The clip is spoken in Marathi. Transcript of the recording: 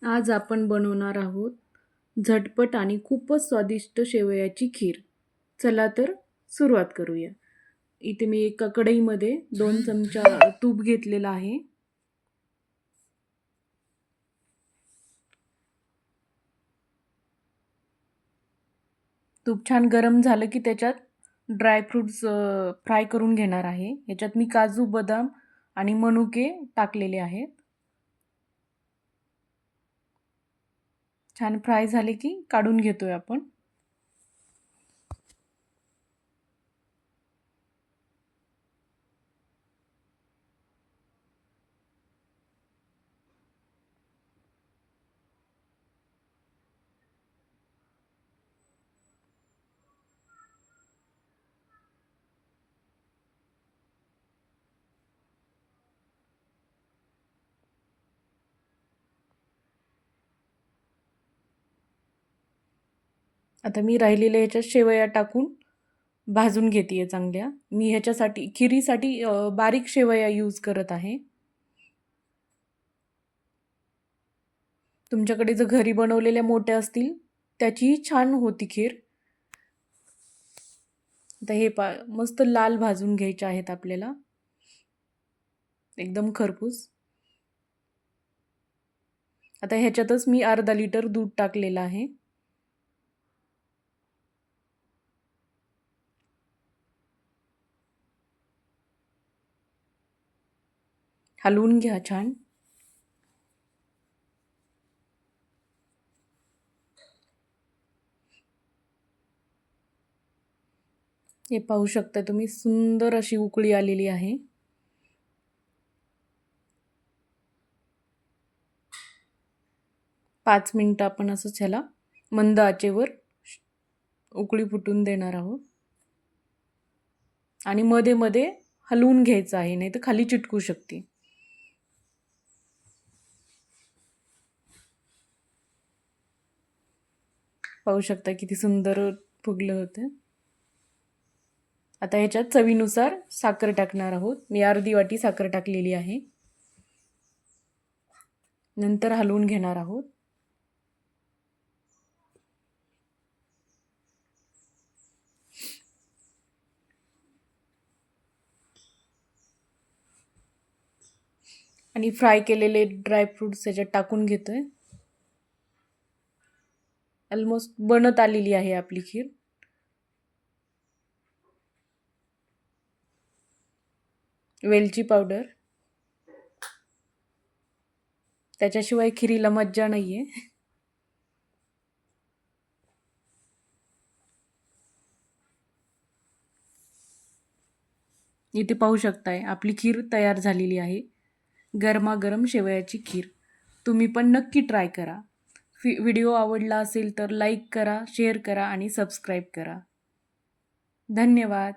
आज आपण बनवणार आहोत झटपट आणि खूपच स्वादिष्ट शेवयाची खीर. चला तर सुरुवात करूया. इथे मी एका कढईमध्ये 2 चमचा तूप घेतलेलं आहे. तूप छान गरम झालं की त्याच्यात ड्रायफ्रुट्स फ्राय करून घेणार आहे. याच्यात मी काजू, बदाम आणि मनुके टाकलेले आहेत. छान फ्राय झाले की काढून घेतोय आपण. आता मी राहिलेल्या ह्याच्यात शेवया टाकून भाजून घेते चांगल्या. मी ह्याच्यासाठी खिरीसाठी बारीक शेवया यूज करत आहे. तुमच्याकडे जर घरी बनवलेल्या मोठ्या असतील त्याचीही छान होती खीर. आता हे मस्त लाल भाजून घ्यायचे आहेत आपल्याला, एकदम खरपूस. आता ह्याच्यातच मी अर्धा लिटर दूध टाकलेलं आहे. हलवून घ्या छान. हे पाहू शकता तुम्ही, सुंदर अशी उकळी आलेली आहे. पाच मिनिटं आपण असंच ह्याला मंद आचेवर उकळी फुटून देणार आहोत. आणि मध्ये मध्ये हलवून घ्यायचं आहे, नाही तर खाली चिटकू शकते. पाहू शकता किती सुंदर फुगलं होतं. आता ह्याच्यात चवीनुसार साखर टाकणार आहोत. मी अर्धी वाटी साखर टाकलेली आहे. नंतर हलवून घेणार आहोत. आणि फ्राय केलेले ड्रायफ्रुट्स याच्यात टाकून घेतोय. ऑलमोस्ट बनत आलेली आहे आपली खीर. वेलची पावडर, त्याच्याशिवाय खिरीला मज्जा नाहीये. इथे पाहू शकताय आपली खीर तयार झालेली आहे. गरमागरम शेवयाची खीर. तुम्ही पण नक्की ट्राय करा. व्हिडिओ आवडला असेल तर लाईक करा, शेअर करा आणि सबस्क्राईब करा. धन्यवाद.